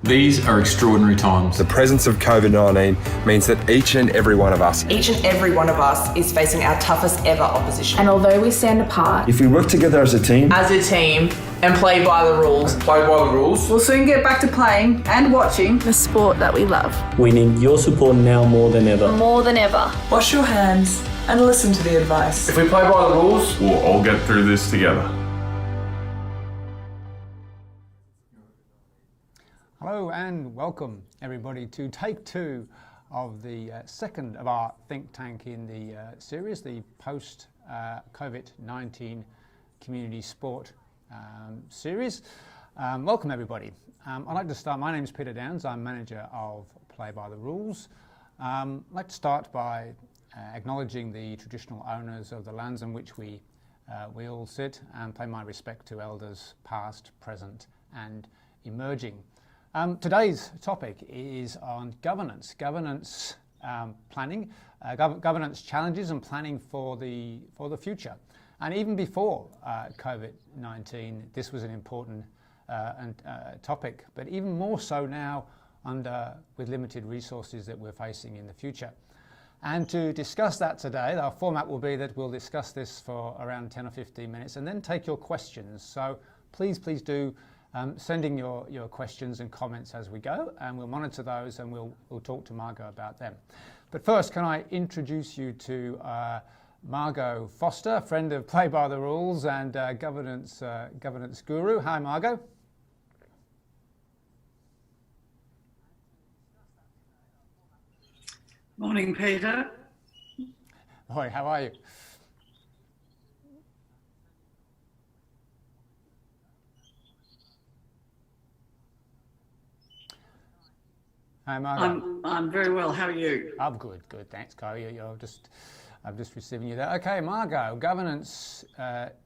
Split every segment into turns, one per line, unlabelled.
These are extraordinary times.
The presence of COVID-19 means that each and every one of us
is facing our toughest ever opposition.
And although we stand apart,
if we work together as a team
and play by the rules,
we'll soon get back to playing and watching
the sport that we love.
We need your support now more than ever.
More than ever.
Wash your hands and listen to the advice.
If we play by the rules, we'll all get through this together.
Hello and welcome everybody to take two of the second of our think tank in the series, the post-COVID-19 community sport series. Welcome everybody. I'd like to start, my name is Peter Downs, I'm manager of Play by the Rules. I'd like to start by acknowledging the traditional owners of the lands on which we all sit and pay my respect to elders past, present and emerging. Today's topic is on governance planning, governance challenges and planning for the future. And even before COVID-19, this was an important topic, but even more so now with limited resources that we're facing in the future. And to discuss that today, our format will be that we'll discuss this for around 10 or 15 minutes and then take your questions. So please do sending your questions and comments as we go, and we'll monitor those and we'll talk to Margot about them. But first, can I introduce you to Margot Foster, friend of Play by the Rules and governance guru. Hi, Margot.
Morning, Peter.
Hi, how are you? Hi, Margot.
I'm very well. How are you?
I'm good. Thanks, Chloe. I'm just receiving you there. Okay, Margot, governance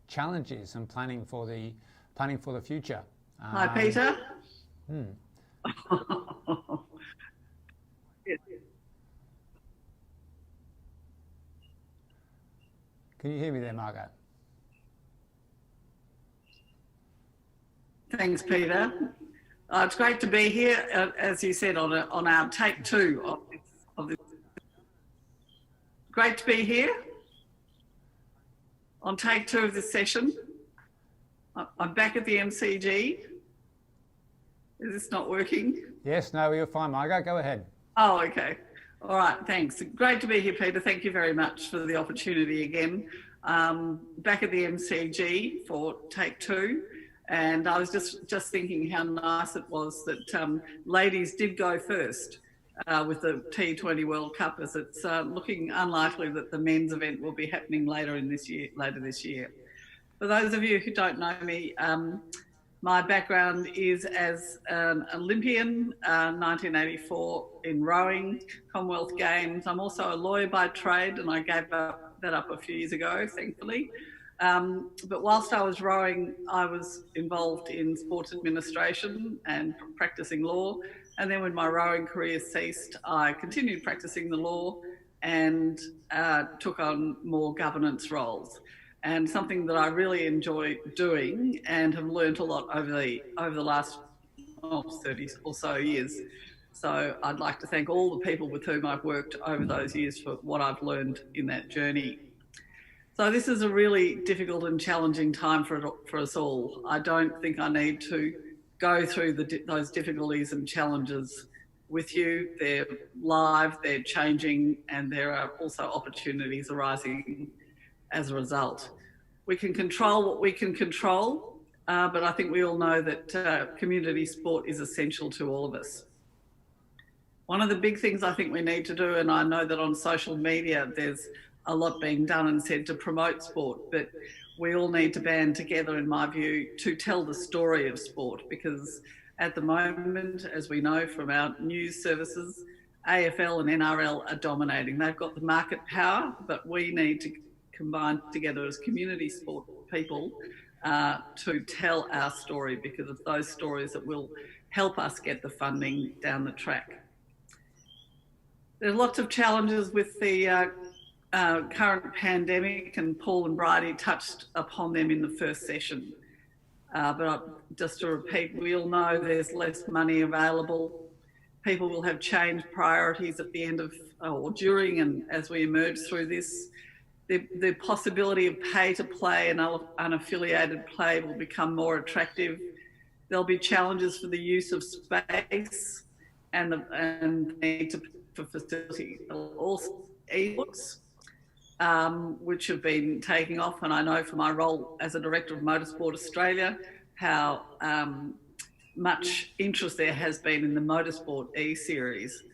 challenges and planning for the future.
Hi, Peter.
Can you hear me there, Margot?
Thanks, Peter. It's great to be here, as you said, on our take two of this. Great to be here on take two of this session. I'm back at the MCG. Is this not working?
Yes, no, you're fine, Margot. Go ahead.
Oh, okay. All right, thanks. Great to be here, Peter. Thank you very much for the opportunity again. Back at the MCG for take two. And I was just thinking how nice it was that ladies did go first with the T20 World Cup, as it's looking unlikely that the men's event will be happening later this year. For those of you who don't know me, my background is as an Olympian, 1984 in rowing, Commonwealth Games. I'm also a lawyer by trade, and I gave that up a few years ago, thankfully. But whilst I was rowing, I was involved in sports administration and practising law. And then when my rowing career ceased, I continued practising the law and took on more governance roles. And something that I really enjoy doing and have learnt a lot over the last 30 or so years. So I'd like to thank all the people with whom I've worked over those years for what I've learned in that journey. So this is a really difficult and challenging time for us all. I don't think I need to go through those difficulties and challenges with you. They're live, they're changing, and there are also opportunities arising as a result. We can control what we can control, but I think we all know that community sport is essential to all of us. One of the big things I think we need to do, and I know that on social media there's a lot being done and said to promote sport, but we all need to band together, in my view, to tell the story of sport, because at the moment, as we know from our news services, AFL and NRL are dominating. They've got the market power, but we need to combine together as community sport people to tell our story, because it's those stories that will help us get the funding down the track. There's lots of challenges with the current pandemic, and Paul and Bridie touched upon them in the first session. Just to repeat, we all know there's less money available. People will have changed priorities at the end of or during and as we emerge through this. The possibility of pay to play and unaffiliated play will become more attractive. There'll be challenges for the use of space and the need for facilities. Also, esports, which have been taking off, and I know from my role as a director of Motorsport Australia how much interest there has been in the Motorsport E-Series.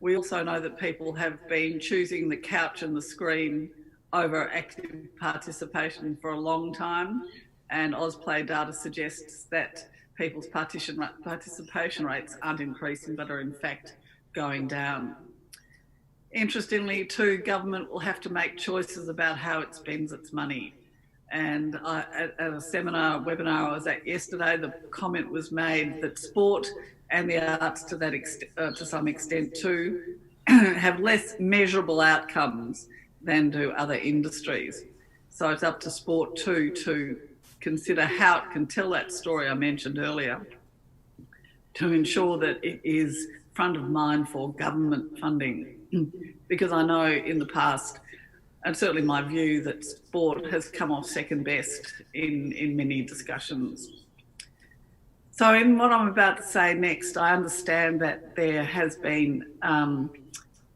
We also know that people have been choosing the couch and the screen over active participation for a long time, and AusPlay data suggests that people's participation rates aren't increasing but are in fact going down. Interestingly too, government will have to make choices about how it spends its money. And at a webinar I was at yesterday, the comment was made that sport and the arts to some extent too have less measurable outcomes than do other industries. So it's up to sport too to consider how it can tell that story I mentioned earlier, to ensure that it is front of mind for government funding. Because I know in the past, and certainly my view, that sport has come off second best in many discussions. So in what I'm about to say next, I understand that there has been,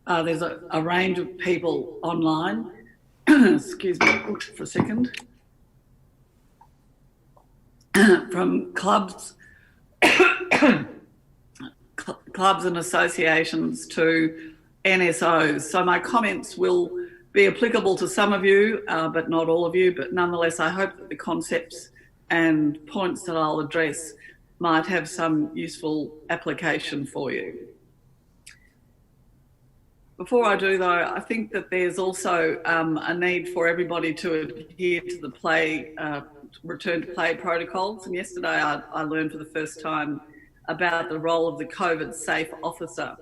there's a range of people online, excuse me for a second, from clubs and associations to NSOs. So my comments will be applicable to some of you, but not all of you. But nonetheless, I hope that the concepts and points that I'll address might have some useful application for you. Before I do, though, I think that there's also a need for everybody to adhere to the return to play protocols. And yesterday I learned for the first time about the role of the COVID safe officer.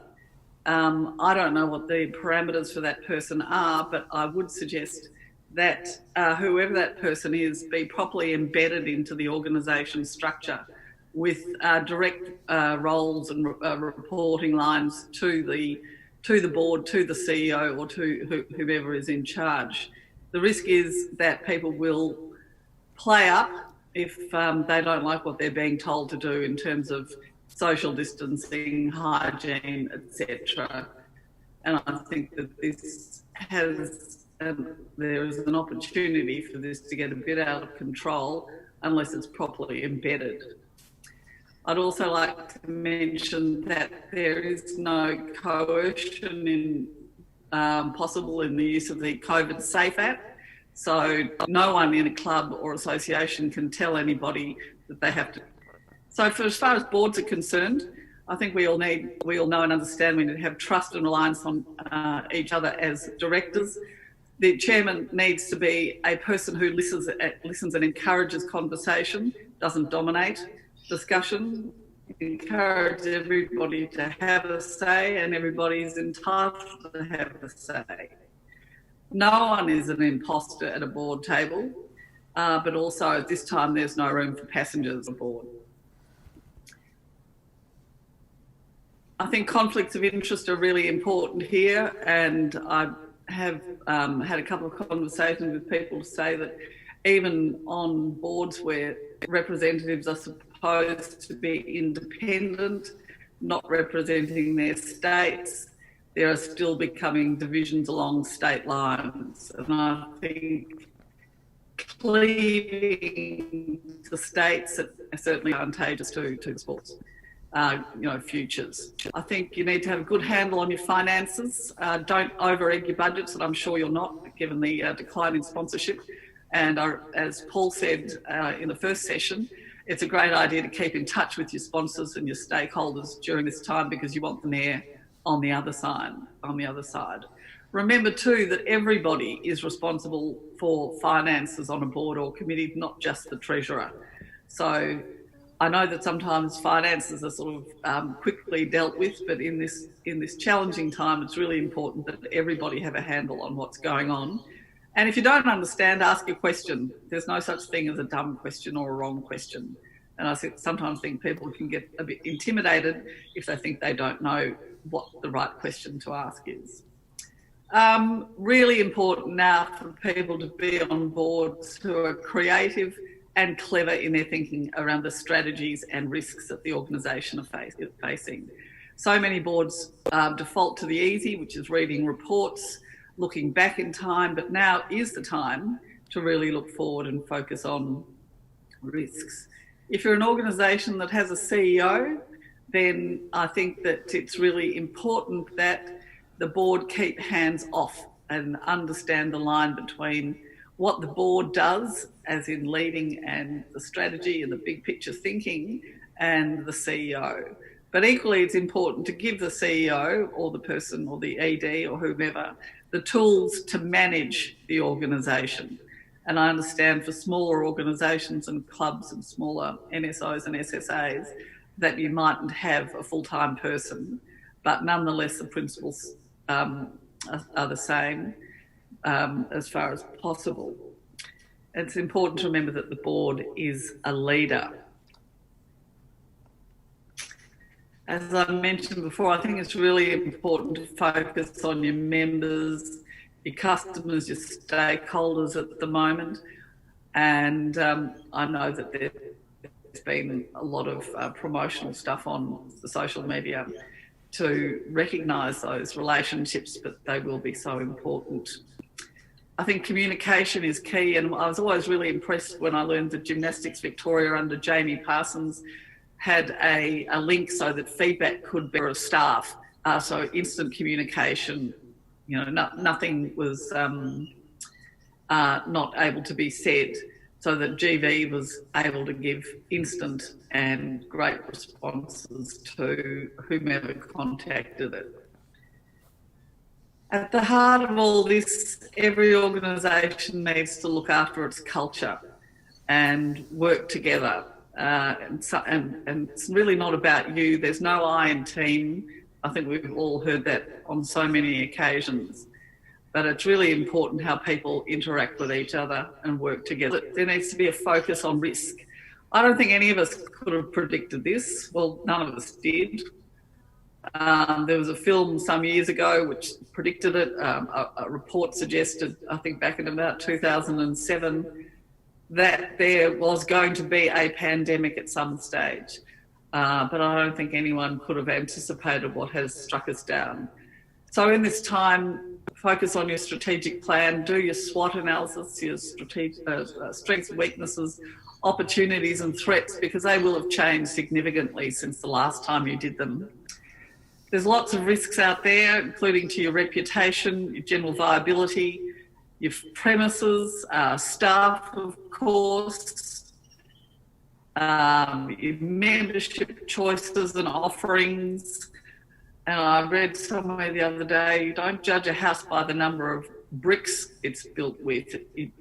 I don't know what the parameters for that person are, but I would suggest that whoever that person is be properly embedded into the organisation structure with direct roles and reporting lines to the board, to the CEO or to whoever is in charge. The risk is that people will play up if they don't like what they're being told to do in terms of social distancing, hygiene, etc. And I think that this has, there is an opportunity for this to get a bit out of control unless it's properly embedded. I'd also like to mention that there is no coercion possible in the use of the COVID Safe app. So no one in a club or association can tell anybody that they have to. So as far as boards are concerned, I think we all know and understand we need to have trust and reliance on each other as directors. The chairman needs to be a person who listens and encourages conversation, doesn't dominate discussion, encourage everybody to have a say, and everybody is entitled to have a say. No one is an imposter at a board table, but also at this time there's no room for passengers aboard. I think conflicts of interest are really important here, and I have had a couple of conversations with people to say that even on boards where representatives are supposed to be independent, not representing their states, there are still becoming divisions along state lines. And I think cleaving the states are certainly advantageous to the sports. Futures. I think you need to have a good handle on your finances. Don't over-egg your budgets, and I'm sure you're not, given the decline in sponsorship. And as Paul said in the first session, it's a great idea to keep in touch with your sponsors and your stakeholders during this time because you want them there on the other side. Remember too that everybody is responsible for finances on a board or committee, not just the treasurer. So I know that sometimes finances are sort of quickly dealt with, but in this challenging time, it's really important that everybody have a handle on what's going on And if you don't understand, ask a question. There's no such thing as a dumb question or a wrong question. And I sometimes think people can get a bit intimidated if they think they don't know what the right question to ask is. Really important now for people to be on boards who are creative and clever in their thinking around the strategies and risks that the organisation are facing. So many boards default to the easy, which is reading reports, looking back in time, but now is the time to really look forward and focus on risks. If you're an organisation that has a CEO, then I think that it's really important that the board keep hands off and understand the line between what the board does, as in leading and the strategy and the big picture thinking, and the CEO. But equally, it's important to give the CEO or the person or the ED or whomever the tools to manage the organisation. And I understand for smaller organisations and clubs and smaller NSOs and SSAs that you mightn't have a full-time person, but nonetheless the principles are the same as far as possible. It's important to remember that the board is a leader. As I mentioned before, I think it's really important to focus on your members, your customers, your stakeholders at the moment. And I know that there's been a lot of promotional stuff on the social media to recognise those relationships, but they will be so important. I think communication is key, and I was always really impressed when I learned that Gymnastics Victoria under Jamie Parsons had a link so that feedback could be for staff. So instant communication, you know, nothing was not able to be said, so that GV was able to give instant and great responses to whomever contacted it. At the heart of all this, every organisation needs to look after its culture and work together. And it's really not about you. There's no I in team. I think we've all heard that on so many occasions. But it's really important how people interact with each other and work together. There needs to be a focus on risk. I don't think any of us could have predicted this. Well, none of us did. There was a film some years ago which predicted it. A report suggested, I think back in about 2007, that there was going to be a pandemic at some stage. But I don't think anyone could have anticipated what has struck us down. So in this time, focus on your strategic plan, do your SWOT analysis, your strengths, weaknesses, opportunities and threats, because they will have changed significantly since the last time you did them. There's lots of risks out there, including to your reputation, your general viability, your premises, staff, of course, your membership choices and offerings. And I read somewhere the other day, you don't judge a house by the number of bricks it's built with.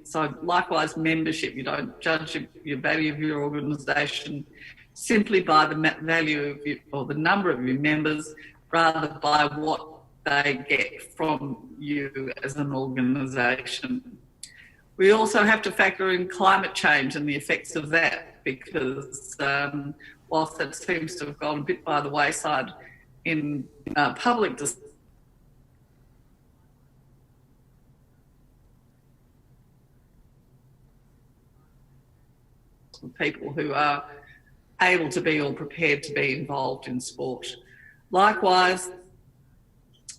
So likewise, membership, you don't judge your value of your organisation simply by the value of or the number of your members, rather by what they get from you as an organisation. We also have to factor in climate change and the effects of that, because whilst that seems to have gone a bit by the wayside in public discussion, people who are able to be or prepared to be involved in sport. Likewise,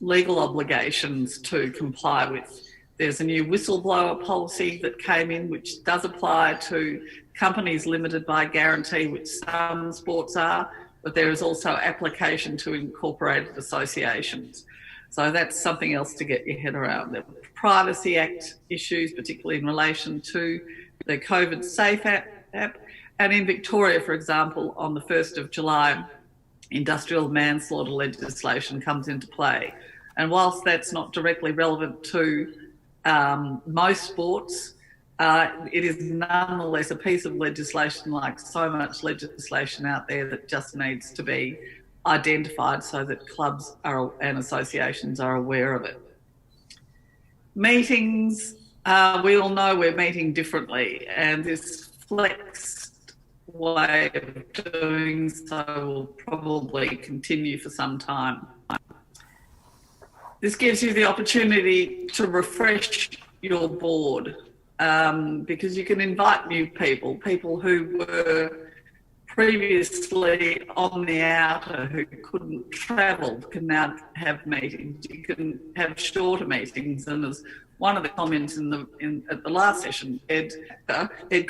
legal obligations to comply with. There's a new whistleblower policy that came in which does apply to companies limited by guarantee, which some sports are, but there is also application to incorporated associations. So that's something else to get your head around. There are Privacy Act issues, particularly in relation to the COVID Safe app. And in Victoria, for example, on the 1st of July, industrial manslaughter legislation comes into play. And whilst that's not directly relevant to most sports, it is nonetheless a piece of legislation, like so much legislation out there, that just needs to be identified so that clubs and associations are aware of it. Meetings We all know we're meeting differently, and this flexed way of doing so will probably continue for some time. This gives you the opportunity to refresh your board, because you can invite new people who were previously on the outer who couldn't travel can now have meetings. You can have shorter meetings, and as one of the comments at the last session, Ed,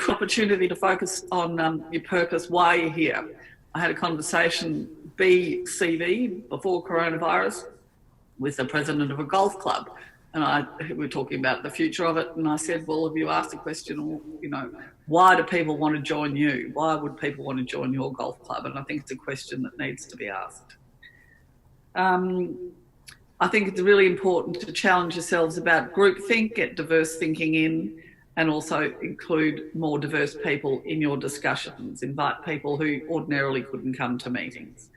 opportunity to focus on your purpose, why you're here. I had a conversation BCV before coronavirus with the president of a golf club, and we were talking about the future of it, and I said, well, have you asked the question, why do people want to join you? Why would people want to join your golf club? And I think it's a question that needs to be asked. I think it's really important to challenge yourselves about groupthink, get diverse thinking in, and also include more diverse people in your discussions. Invite people who ordinarily couldn't come to meetings.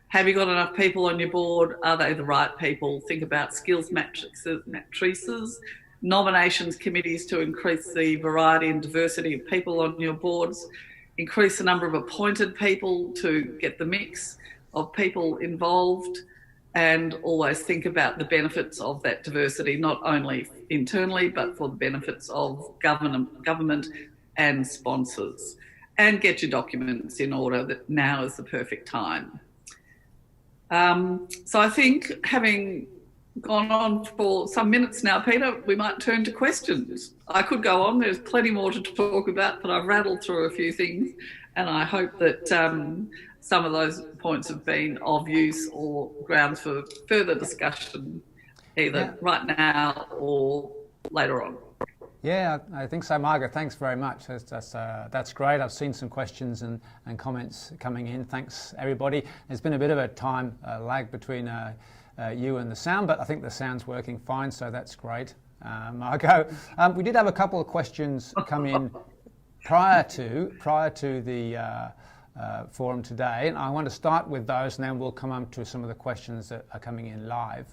Have you got enough people on your board? Are they the right people? Think about skills matrices, nominations committees to increase the variety and diversity of people on your boards, increase the number of appointed people to get the mix of people involved, and always think about the benefits of that diversity, not only internally, but for the benefits of government and sponsors. And get your documents in order, that now is the perfect time. So I think, having gone on for some minutes now, Peter, we might turn to questions. I could go on, there's plenty more to talk about, but I've rattled through a few things, and I hope that some of those points have been of use or grounds for further discussion, either right now or later on.
Yeah, I think so, Margaret. Thanks very much. That's great. I've seen some questions and comments coming in. Thanks, everybody. There's been a bit of a time lag between you and the sound, but I think the sound's working fine, so that's great, Margot. We did have a couple of questions come in prior to the forum today, and I want to start with those, and then we'll come on to some of the questions that are coming in live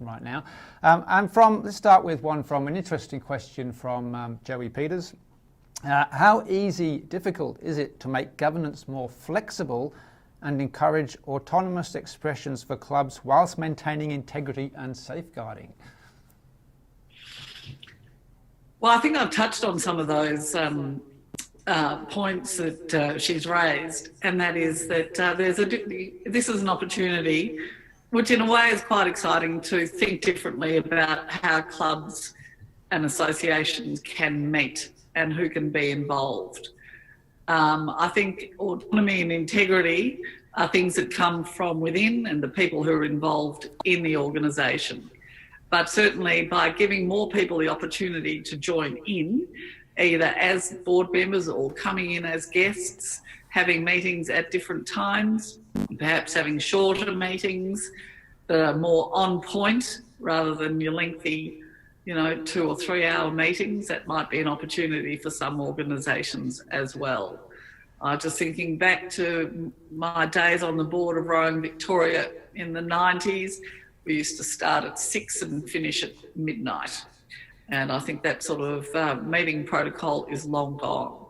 right now. Let's start with one from an interesting question from Joey Peters. How difficult is it to make governance more flexible and encourage autonomous expressions for clubs whilst maintaining integrity and safeguarding?
Well, I think I've touched on some of those points that she's raised, and that is that this is an opportunity which in a way is quite exciting to think differently about how clubs and associations can meet and who can be involved. I think autonomy and integrity are things that come from within and the people who are involved in the organisation. But certainly by giving more people the opportunity to join in, either as board members or coming in as guests, having meetings at different times, perhaps having shorter meetings that are more on point rather than your lengthy, 2 or 3 hour meetings. That might be an opportunity for some organisations as well. Just thinking back to my days on the board of Rowing Victoria in the 90s, we used to start at 6 and finish at midnight. And I think that sort of meeting protocol is long gone.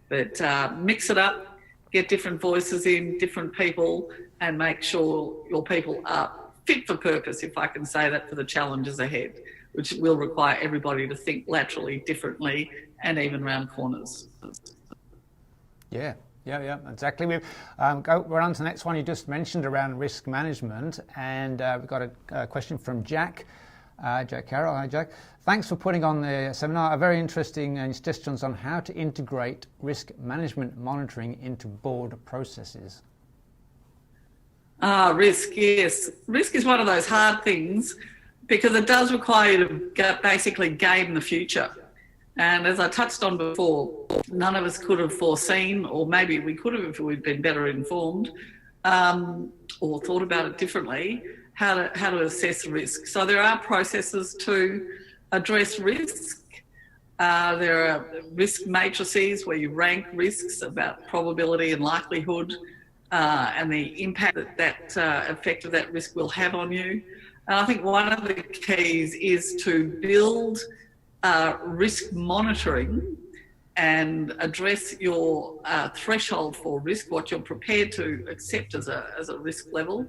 But mix it up, get different voices in, different people, and make sure your people are fit for purpose, if I can say that, for the challenges ahead, which will require everybody to think laterally differently and even round corners. Yeah, exactly. We're on to the next one you just mentioned around risk management, and we've got a question from Jack Carroll. Hi, Jack. Thanks for putting on the seminar. A very interesting suggestions on how to integrate risk management monitoring into board processes. Risk, yes. Risk is one of those hard things because it does require you to basically game the future. And as I touched on before, none of us could have foreseen, or maybe we could have if we'd been better informed or thought about it differently, how to assess risk. So there are processes to address risk. There are risk matrices where you rank risks about probability and likelihood and the impact that effect of that risk will have on you. And I think one of the keys is to build risk monitoring and address your threshold for risk, what you're prepared to accept as a risk level,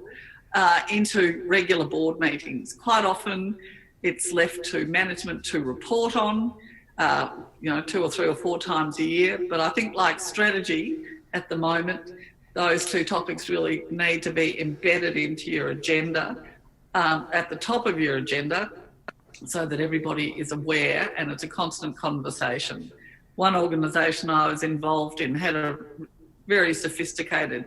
into regular board meetings. Quite often it's left to management to report on, 2 or 3 or 4 times a year. But I think, like strategy at the moment, those 2 topics really need to be embedded into your agenda, at the top of your agenda, so that everybody is aware and it's a constant conversation. One organisation I was involved in had a very sophisticated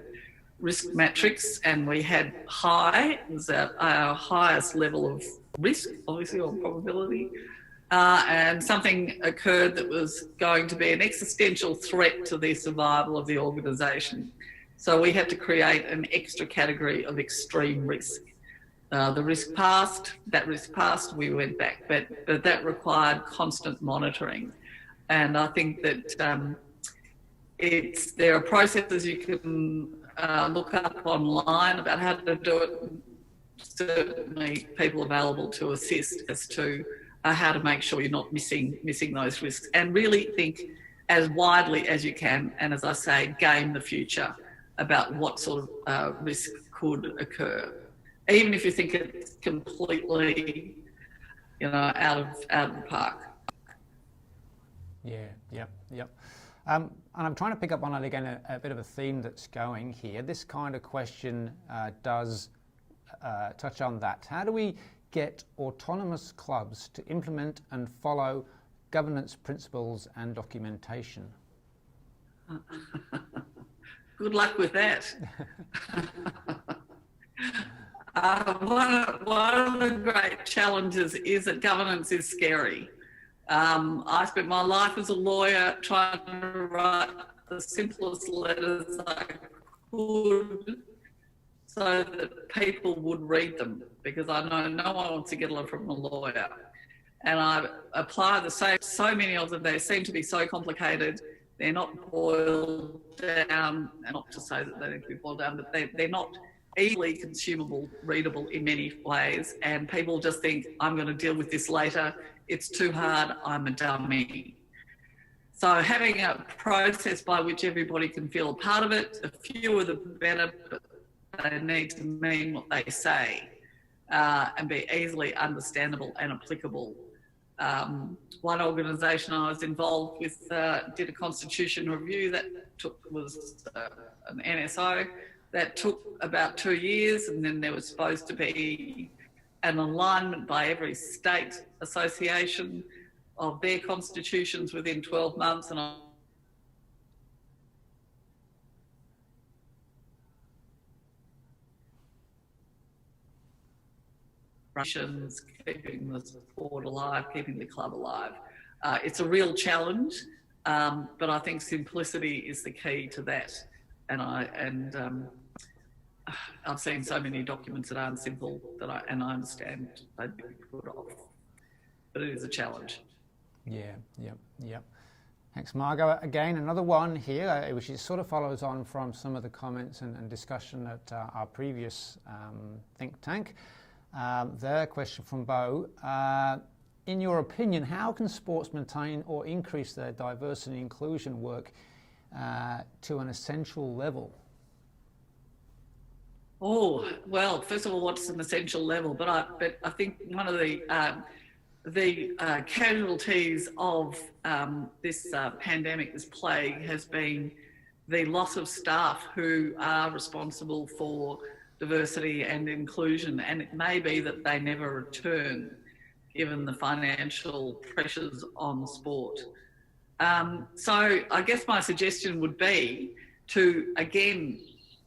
risk matrix, and we had it was our highest level of risk, obviously, or probability, and something occurred that was going to be an existential threat to the survival of the organisation. So we had to create an extra category of extreme risk. The risk passed, we went back, but that required constant monitoring. And I think that there are processes you can look up online about how to do it. Certainly people available to assist as to how to make sure you're not missing those risks, and really think as widely as you can, and as I say, game the future about what sort of risk could occur, even if you think it's completely, out of the park.
Yeah, yep. And I'm trying to pick up on it again, a bit of a theme that's going here. This kind of question does touch on that. How do we get autonomous clubs to implement and follow governance principles and documentation?
Good luck with that. One of the great challenges is that governance is scary. I spent my life as a lawyer trying to write the simplest letters I could so that people would read them, because I know no one wants to get a letter from a lawyer. And I apply the same, so many of them, they seem to be so complicated, they're not boiled down, and not to say that they need to be boiled down, but they're not easily consumable, readable in many ways, and people just think, I'm going to deal with this later, it's too hard, I'm a dummy. So having a process by which everybody can feel a part of it, the fewer the better, but they need to mean what they say, and be easily understandable and applicable. One organisation I was involved with did a constitution review that was an NSO that took about 2 years, and then there was supposed to be an alignment by every state association of their constitutions within 12 months. And keeping the sport alive, keeping the club alive. It's a real challenge, but I think simplicity is the key to that. And I've seen so many documents that aren't simple that I understand they'd be put off, but it is a challenge. Yeah. Thanks, Margot. Again, another one here, which sort of follows on from some of the comments and discussion at our previous think tank. Their question from Bo. In your opinion, how can sports maintain or increase their diversity and inclusion work to an essential level? Oh, well, first of all, what's an essential level? But I think one of the casualties of this pandemic, this plague, has been the loss of staff who are responsible for diversity and inclusion, and it may be that they never return given the financial pressures on sport. So I guess my suggestion would be to, again,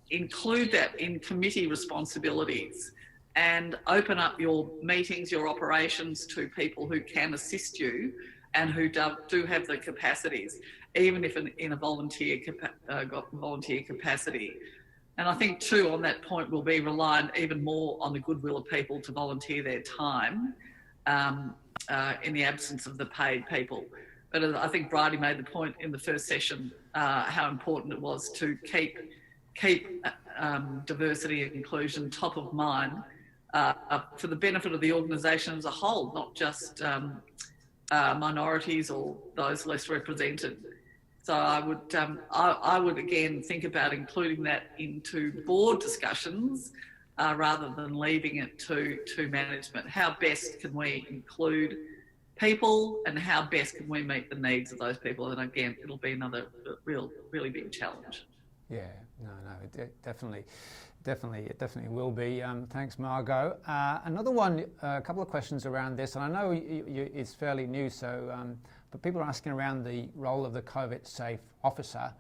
include that in committee responsibilities and open up your meetings, your operations to people who can assist you and who do have the capacities, even if in a volunteer capacity. And I think too, on that point, we'll be reliant even more on the goodwill of people to volunteer their time in the absence of the paid people. But I think Bridie made the point in the first session how important it was to keep diversity and inclusion top of mind for the benefit of the organisation as a whole, not just minorities or those less represented. So I would again think about including that into board discussions rather than leaving it to management. How best can we include people, and how best can we meet the needs of those people? And again, it'll be another really big challenge.
Yeah, no, it definitely will be. Thanks, Margot. Another one, a couple of questions around this, and I know it's fairly new, so but people are asking around the role of the COVID safe officer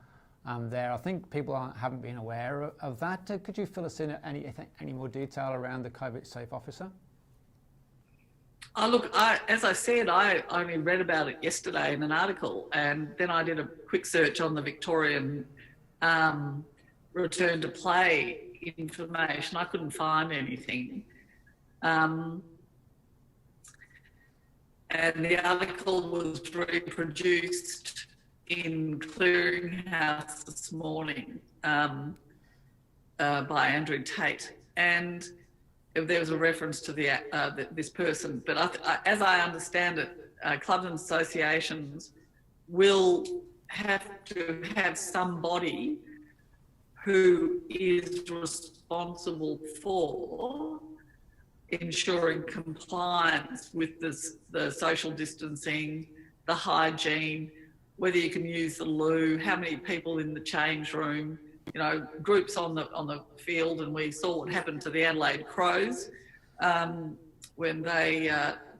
there. I think people haven't been aware of that. Could you fill us in any more detail around the COVID safe officer?
Look, as I said, I only read about it yesterday in an article, and then I did a quick search on the Victorian return to play information. I couldn't find anything. And the article was reproduced in Clearinghouse this morning by Andrew Tate. And there was a reference to this person. But as I understand it, clubs and associations will have to have somebody who is responsible for ensuring compliance with the social distancing, the hygiene, whether you can use the loo, how many people in the change room, groups on the field. And we saw what happened to the Adelaide Crows when they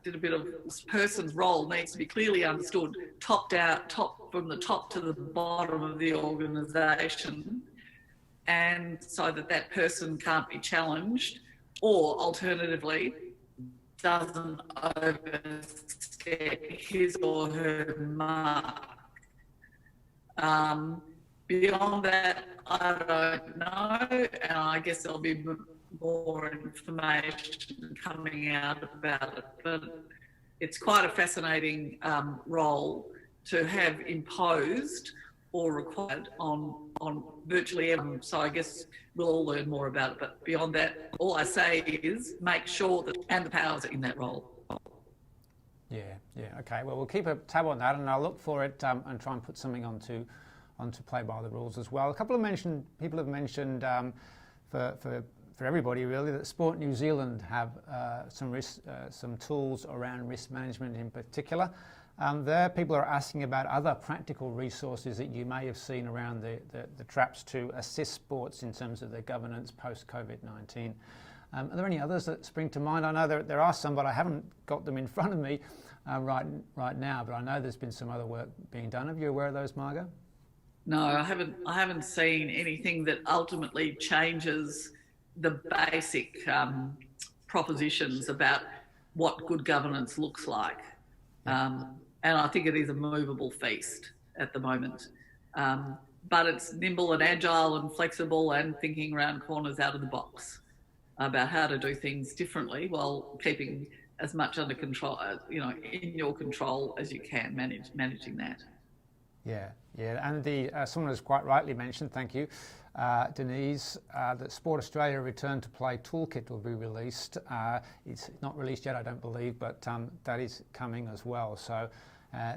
did a bit of this person's role needs to be clearly understood, from the top to the bottom of the organisation, and so that person can't be challenged, or alternatively doesn't overstep his or her mark. Beyond that, I don't know, and I guess there'll be more information coming out about it. But it's quite a fascinating role to have imposed or required on virtually everyone. So I guess we'll all learn more about it. But beyond that, all I say is make sure that and the powers are in that role.
Yeah, okay. Well, we'll keep a tab on that, and I'll look for it and try and put something onto Play by the Rules as well. A couple of people have mentioned for everybody really that Sport New Zealand have some tools around risk management in particular. There, people are asking about other practical resources that you may have seen around the traps to assist sports in terms of their governance post-COVID-19. Are there any others that spring to mind? I know there are some, but I haven't got them in front of me right now. But I know there's been some other work being done. Are you aware of those, Margot?
No, I haven't seen anything that ultimately changes the basic propositions about what good governance looks like. And I think it is a movable feast at the moment. But it's nimble and agile and flexible and thinking around corners out of the box about how to do things differently while keeping as much under control, in your control as you can, managing that. Yeah, and someone has quite rightly mentioned, thank you, Denise, that Sport Australia Return to Play Toolkit will be released. It's not released yet, I don't believe, but that is coming as well. So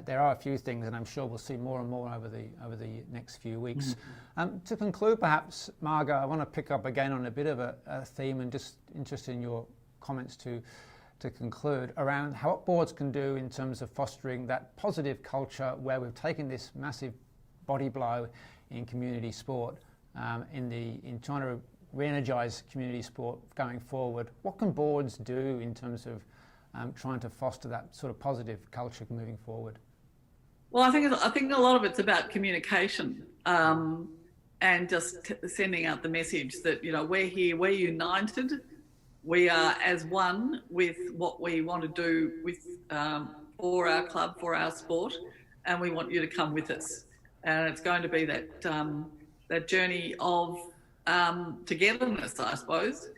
there are a few things, and I'm sure we'll see more and more over the next few weeks. To conclude, perhaps, Margot, I want to pick up again on a bit of a theme, and just interested in your comments to conclude around what boards can do in terms of fostering that positive culture where we've taken this massive body blow in community sport, in trying to re-energise community sport going forward. What can boards do in terms of trying to foster that sort of positive culture moving forward? Well, I think a lot of it's about communication and just sending out the message that we're here, we're united. We are as one with what we want to do for our club, for our sport, and we want you to come with us. And it's going to be that journey of togetherness, I suppose,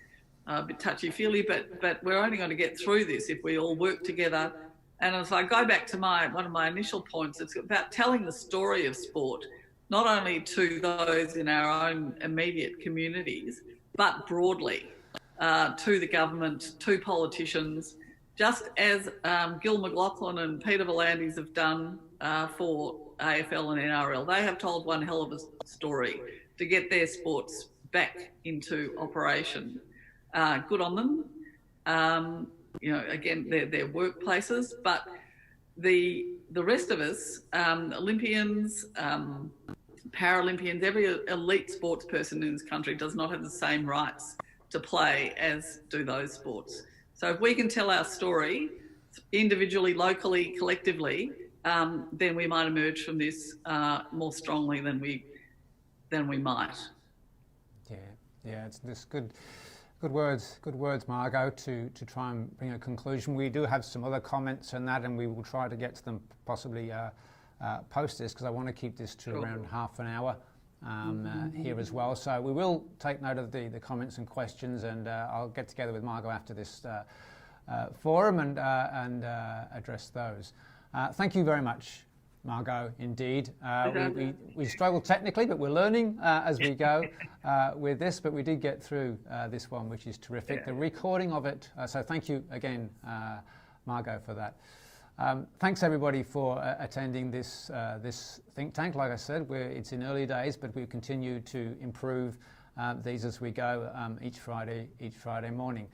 a bit touchy-feely, but we're only going to get through this if we all work together. And if I go back to one of my initial points, it's about telling the story of sport, not only to those in our own immediate communities, but broadly. To the government, to politicians, just as Gil McLaughlin and Peter Volandis have done for AFL and NRL. They have told one hell of a story to get their sports back into operation. Good on them. Again, they're workplaces, but the rest of us, Olympians, Paralympians, every elite sports person in this country does not have the same rights to play as do those sports. So if we can tell our story individually, locally, collectively, then we might emerge from this more strongly than we might.
Yeah, it's this good words, Margot, to try and bring a conclusion. We do have some other comments on that, and we will try to get to them possibly post this, because I want to keep this to around half an hour here as well. So we will take note of the comments and questions, and I'll get together with Margot after this forum and address those. Thank you very much, Margot, indeed. We struggle technically, but we're learning as we go with this, but we did get through this one, which is terrific. Yeah. The recording of it, so thank you again, Margot, for that. Thanks everybody for attending this think tank. Like I said, it's in early days, but we continue to improve these as we go each Friday morning.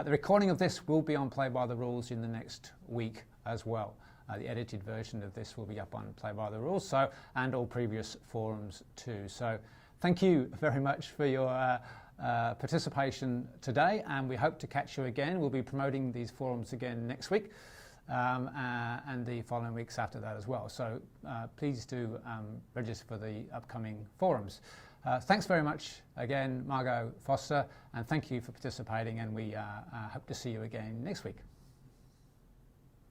The recording of this will be on Play by the Rules in the next week as well. The edited version of this will be up on Play by the Rules, and all previous forums too. So thank you very much for your participation today, and we hope to catch you again. We'll be promoting these forums again next week and the following weeks after that as well. So please do register for the upcoming forums. Thanks very much again, Margot Foster, and thank you for participating, and we hope to see you again next week.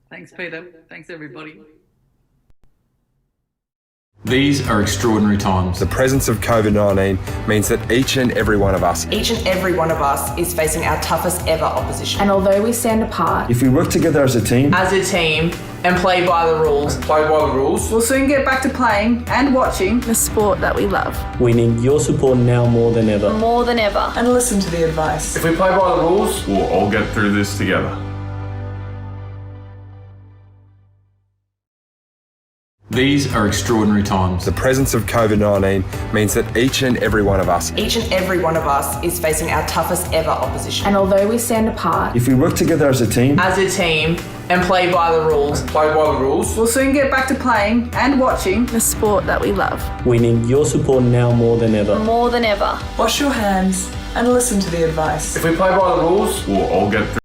Thanks, Peter. Thanks, everybody.
These are extraordinary times.
The presence of COVID-19 means that each and every one of us
is facing our toughest ever opposition.
And although we stand apart,
if we work together as a team
And play by the rules.
We'll soon get back to playing and watching
the sport that we love.
We need your support now more than ever.
More than ever.
And listen to the advice.
If we play by the rules, we'll all get through this together. These are extraordinary times.
The presence of COVID-19 means that each and every one of us
is facing our toughest ever opposition.
And although we stand apart,
if we work together as a team
and play by the rules.
We'll soon get back to playing and watching
the sport that we love.
We need your support now more than ever.
More than ever.
Wash your hands and listen to the advice.
If we play by the rules, we'll all get through